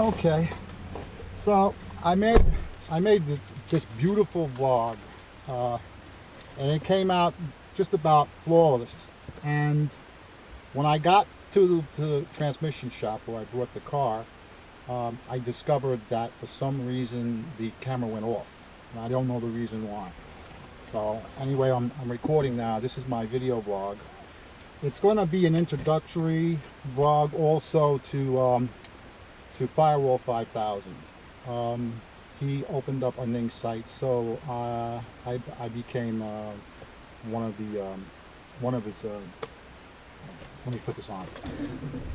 Okay, so I made this beautiful vlog, and it came out just about flawless. And when I got to the transmission shop where I brought the car, I discovered that for some reason the camera went off, and I don't know the reason why. So anyway, I'm recording now. This is my video vlog. It's going to be an introductory vlog also to Firewall 5000. He opened up a Ning site, so I became one of his. Let me put this on.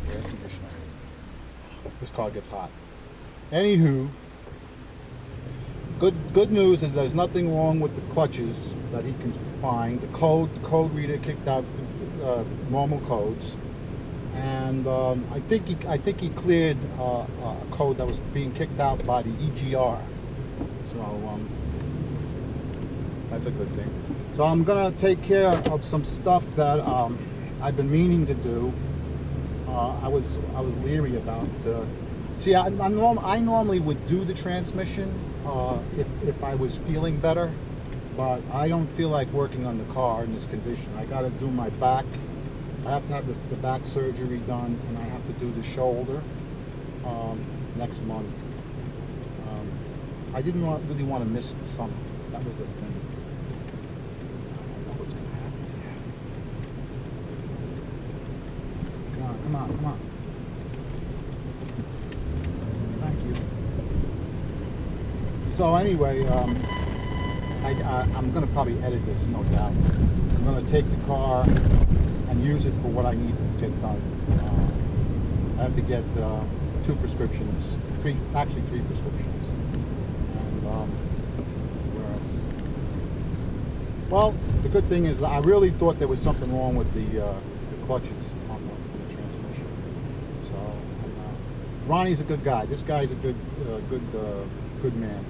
Air conditioner. This car gets hot. Anywho, good news is there's nothing wrong with the clutches that he can find. The code reader kicked out normal codes, and I think he cleared a code that was being kicked out by the EGR. So that's a good thing. So I'm gonna take care of some stuff that I've been meaning to do. I was leery about. See, I normally would do the transmission if I was feeling better, but I don't feel like working on the car in this condition. I got to do my back. I have to have the back surgery done, and I have to do the shoulder next month. I didn't really want to miss the summer. That was the thing. I don't know what's going to happen here. Come on. Thank you. So anyway, I'm going to probably edit this, no doubt. I'm going to take the car and use it for what I need to get done. I have to get 2 prescriptions, actually 3 prescriptions. And where else? Well, the good thing is I really thought there was something wrong with the clutches on the transmission. So Ronnie's a good guy. This guy's a good man.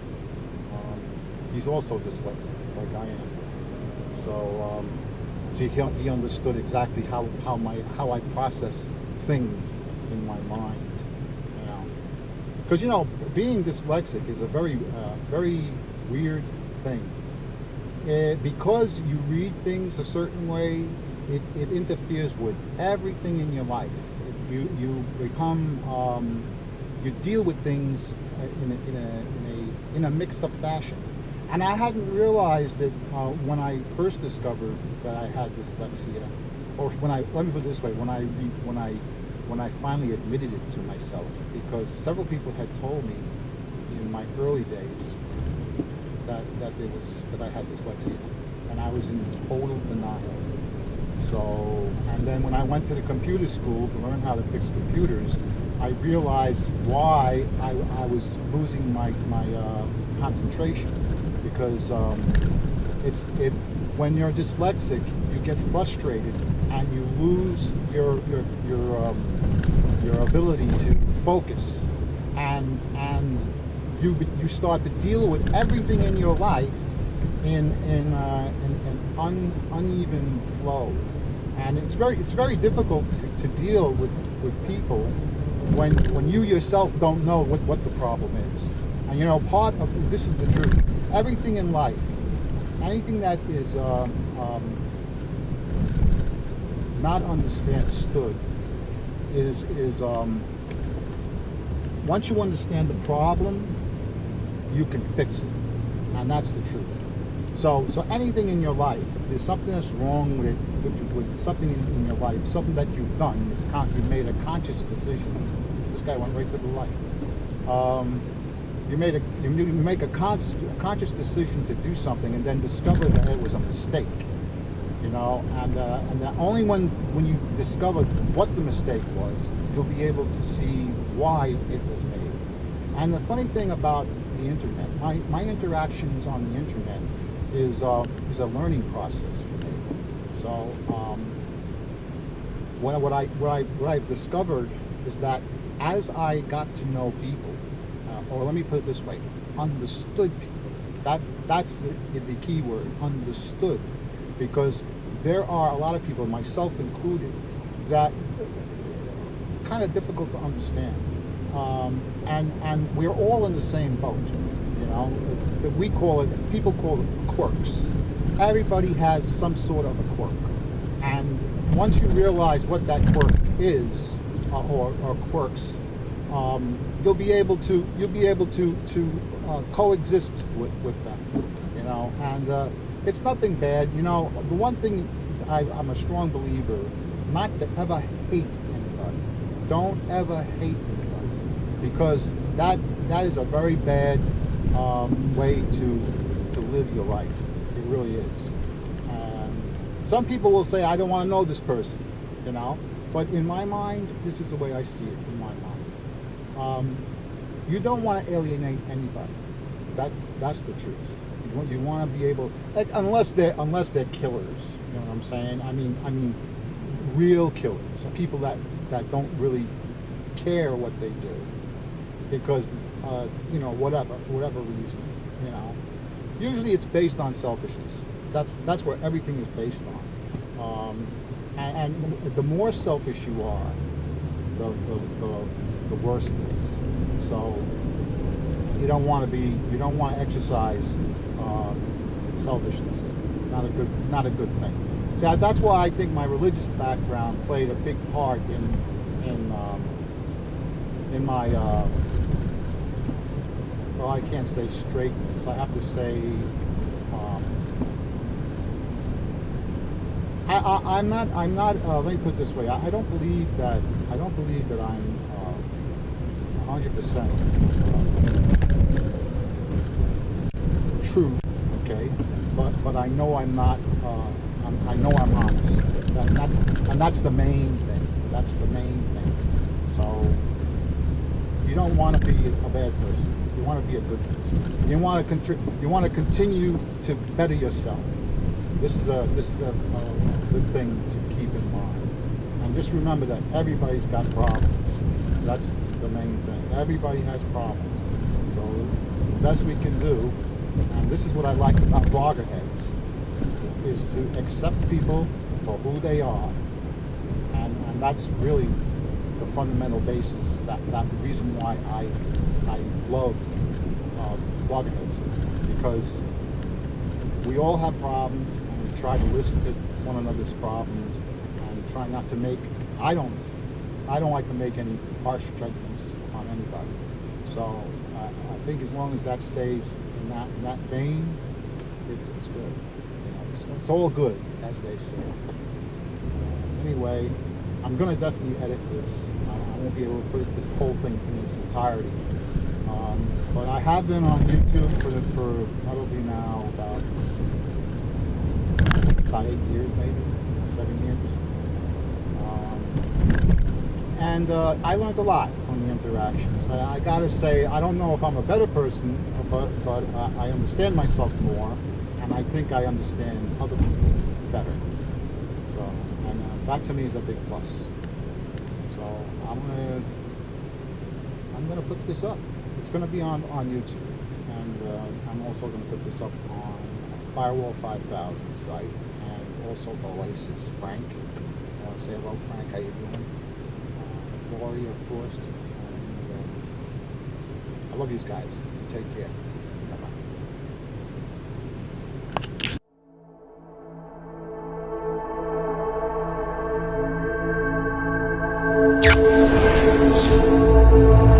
He's also dyslexic, like I am. So he understood exactly how I process things in my mind. Because being dyslexic is a very weird thing. Because you read things a certain way, it interferes with everything in your life. You become you deal with things in a mixed up fashion. And I hadn't realized it when I first discovered that I had dyslexia, or let me put it this way, when I finally admitted it to myself, because several people had told me in my early days that I had dyslexia, and I was in total denial. So, and then when I went to the computer school to learn how to fix computers, I realized why I was losing my concentration. Because when you're dyslexic, you get frustrated and you lose your ability to focus, and you start to deal with everything in your life in an uneven flow, and it's very difficult to deal with people when you yourself don't know what the problem is. And part of this is the truth. Everything in life, anything that is not understood is once you understand the problem, you can fix it, and that's the truth. So anything in your life, if there's something that's wrong with something in your life, something that you've done, you've made a conscious decision. This guy went right to the light. You make a conscious decision to do something, and then discover that it was a mistake. And only when you discover what the mistake was, you'll be able to see why it was made. And the funny thing about the internet, my interactions on the internet is a learning process for me. So what I've discovered is that as I got to know people, or let me put it this way, understood people. That's the key word, understood. Because there are a lot of people, myself included, that kind of difficult to understand. And we're all in the same boat. You know, we call it, people call it quirks. Everybody has some sort of a quirk, and once you realize what that quirk is, or quirks, you'll be able to coexist with them. You know, and it's nothing bad. You know, the one thing I'm a strong believer, not to ever hate anybody. Don't ever hate anybody, because that is a very bad way to live your life. It really is. And some people will say, I don't want to know this person, you know. But in my mind, this is the way I see it. In my mind, you don't want to alienate anybody. That's the truth. You want to be able, like, unless they're killers. You know what I'm saying? I mean, real killers, people that don't really care what they do, because you know, whatever, for whatever reason, you know. Usually it's based on selfishness. That's where everything is based on. And the more selfish you are, the worse it is. So you don't want to exercise selfishness. Not a good thing. So that's why I think my religious background played a big part in my well, I can't say straightness. I have to say I'm not. Let me put it this way. I don't believe that I'm 100% true. Okay, but I know I'm not. I know I'm honest. That's the main thing. That's the main thing. So you don't want to be a bad person. You want to be a good person. You want to continue to better yourself. This is a good thing to keep in mind. And just remember that everybody's got problems. That's the main thing. Everybody has problems. So the best we can do, and this is what I like about Vloggerheads, is to accept people for who they are. And that's really the fundamental basis, that the reason why I love Vloggerheads, because we all have problems, and we try to listen to one another's problems and try not to make, I don't like to make any harsh judgments on anybody. So I think as long as that stays in that vein, it's good. You know, it's all good, as they say. Anyway, I'm going to definitely edit this. I won't be able to put this whole thing in its entirety. But I have been on YouTube for probably now about 8 years, maybe 7 years. And I learned a lot from the interactions. I gotta say, I don't know if I'm a better person, but I understand myself more, and I think I understand other people better. So, and that to me is a big plus. So I'm gonna put this up. It's gonna be on YouTube, and I'm also gonna put this up on Firewall 5000 site, and also Vloasis. Frank, I want to say hello, Frank. How you doing? Lori, of course. And, I love you guys. Take care. Bye-bye.